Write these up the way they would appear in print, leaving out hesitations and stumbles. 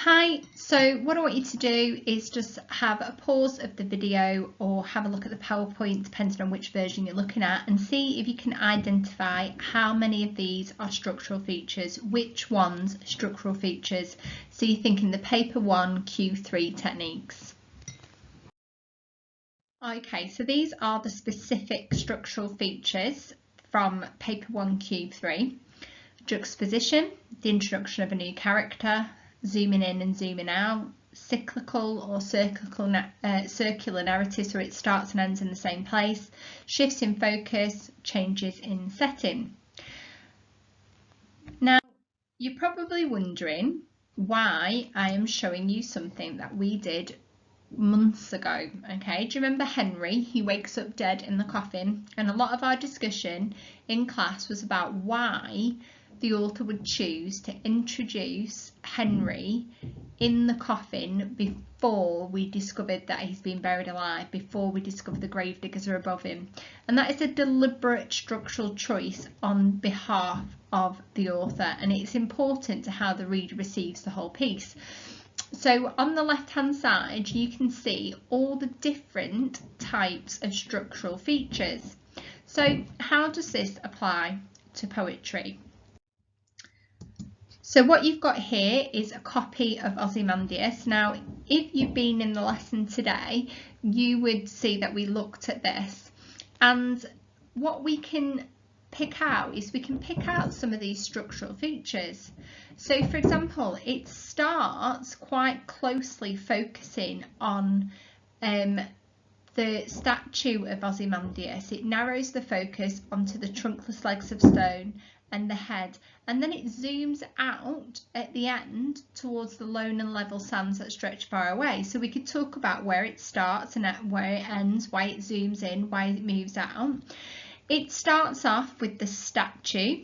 Hi, so what I want you to do is just have a pause of the video or have a look at the PowerPoint depending on which version you're looking at and see if you can identify how many of these are structural features, which ones are structural features. So you're thinking the paper 1 Q3 techniques. Okay, so these are the specific structural features from paper 1 Q3. Juxtaposition, the introduction of a new character, zooming in and zooming out, cyclical or circular narratives where it starts and ends in the same place, shifts in focus, changes in setting. Now, you're probably wondering why I am showing you something that we did months ago. Okay, do you remember Henry? He wakes up dead in the coffin, and a lot of our discussion in class was about why the author would choose to introduce Henry in the coffin before we discovered that he's been buried alive, before we discovered the gravediggers are above him. And that is a deliberate structural choice on behalf of the author, and it's important to how the reader receives the whole piece. So on the left hand side you can see all the different types of structural features. So how does this apply to poetry? So what you've got here is a copy of Ozymandias. Now, if you've been in the lesson today, you would see that we looked at this. And what we can pick out is we can pick out some of these structural features. So, for example, it starts quite closely focusing on the statue of Ozymandias. It narrows the focus onto the trunkless legs of stone and the head, and then it zooms out at the end towards the lone and level sands that stretch far away. So we could talk about where it starts and where it ends, why it zooms in, why it moves out. It starts off with the statue,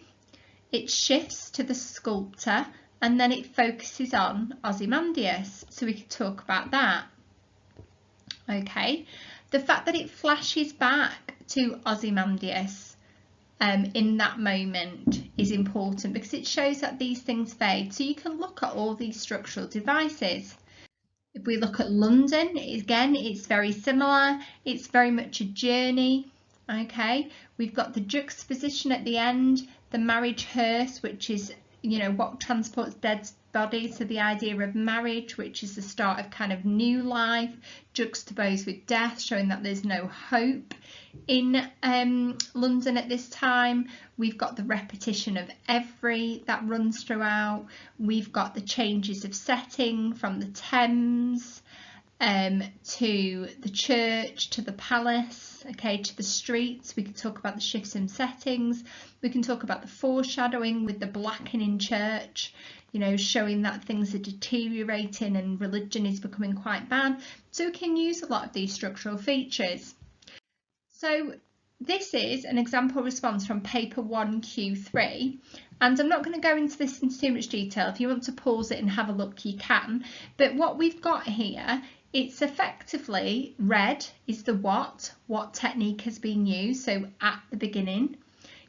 it shifts to the sculptor, and then it focuses on Ozymandias. So we could talk about that. Okay, the fact that it flashes back to Ozymandias in that moment is important because it shows that these things fade. So you can look at all these structural devices. If we look at London, again, it's very similar. It's very much a journey. Okay, we've got the juxtaposition at the end, the marriage hearse, which is, you know, what transports dead bodies. So the idea of marriage, which is the start of kind of new life, juxtaposed with death, showing that there's no hope in London at this time. We've got the repetition of every that runs throughout. We've got the changes of setting from the Thames to the church, to the palace, okay, to the streets. We could talk about the shifts in settings. We can talk about the foreshadowing with the blackening church, you know, showing that things are deteriorating and religion is becoming quite bad. So we can use a lot of these structural features. So this is an example response from paper 1 Q3, and I'm not going to go into this in too much detail. If you want to pause it and have a look, you can. But what we've got here, it's effectively red is the what technique has been used, so at the beginning.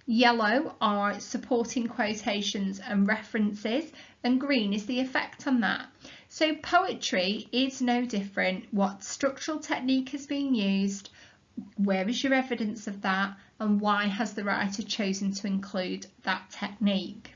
Yellow are supporting quotations and references, and green is the effect on that. So poetry is no different. What structural technique has been used, where is your evidence of that, and why has the writer chosen to include that technique?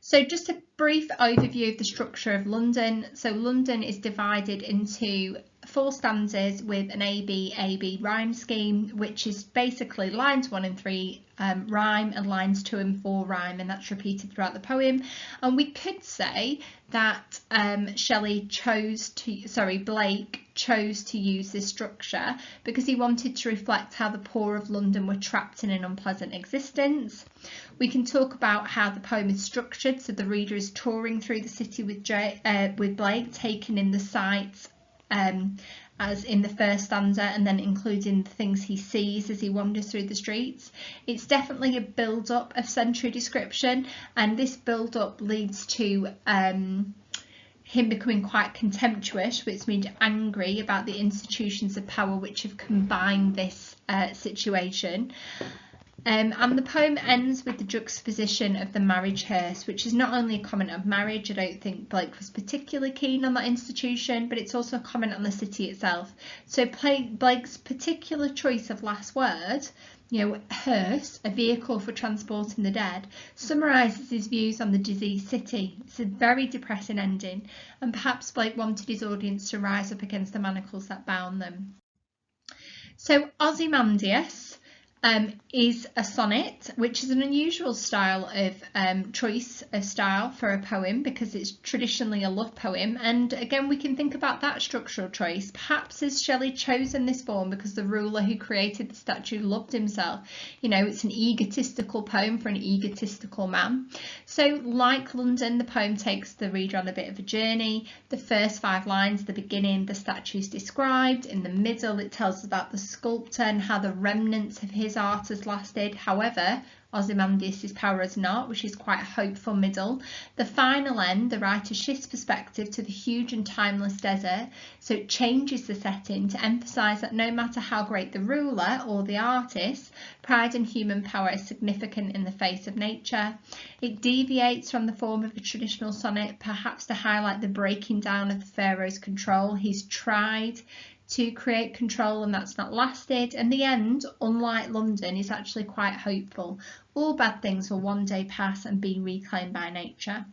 So just a brief overview of the structure of London. So London is divided into 4 stanzas with an AB rhyme scheme, which is basically lines 1 and 3 rhyme and lines 2 and 4 rhyme, and that's repeated throughout the poem. And we could say that Blake chose to use this structure because he wanted to reflect how the poor of London were trapped in an unpleasant existence. We can talk about how the poem is structured, so the reader is touring through the city with Blake, taking in the sights as in the first stanza, and then including the things he sees as he wanders through the streets. It's definitely a build-up of century description, and this build-up leads to him becoming quite contemptuous, which means angry about the institutions of power which have combined this situation. And the poem ends with the juxtaposition of the marriage hearse, which is not only a comment on marriage. I don't think Blake was particularly keen on that institution, but it's also a comment on the city itself. So Blake's particular choice of last word, you know, hearse, a vehicle for transporting the dead, summarises his views on the diseased city. It's a very depressing ending, and perhaps Blake wanted his audience to rise up against the manacles that bound them. So Ozymandias is a sonnet, which is an unusual style of choice of style for a poem, because it's traditionally a love poem. And again, we can think about that structural choice. Perhaps has Shelley chosen this form because the ruler who created the statue loved himself? You know, it's an egotistical poem for an egotistical man. So like London, the poem takes the reader on a bit of a journey. The first 5 lines, the beginning, the statue is described. In the middle, it tells us about the sculptor and how the remnants of his art has lasted. However, Ozymandias' power has not, which is quite a hopeful middle. The final end, the writer shifts perspective to the huge and timeless desert, so it changes the setting to emphasise that no matter how great the ruler or the artist, pride and human power is significant in the face of nature. It deviates from the form of a traditional sonnet, perhaps to highlight the breaking down of the pharaoh's control. He's tried to create control and that's not lasted, and the end, unlike London, is actually quite hopeful. All bad things will one day pass and be reclaimed by nature.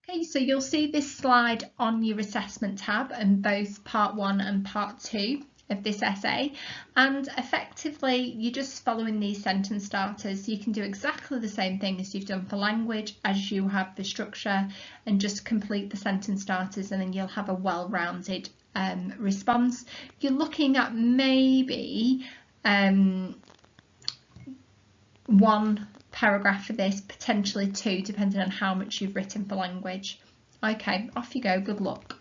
Okay, so you'll see this slide on your assessment tab in both part 1 and part 2 of this essay, and effectively you're just following these sentence starters. You can do exactly the same thing as you've done for language as you have for structure, and just complete the sentence starters, and then you'll have a well-rounded response. You're looking at maybe 1 paragraph for this, potentially 2, depending on how much you've written for language. Okay, off you go, good luck.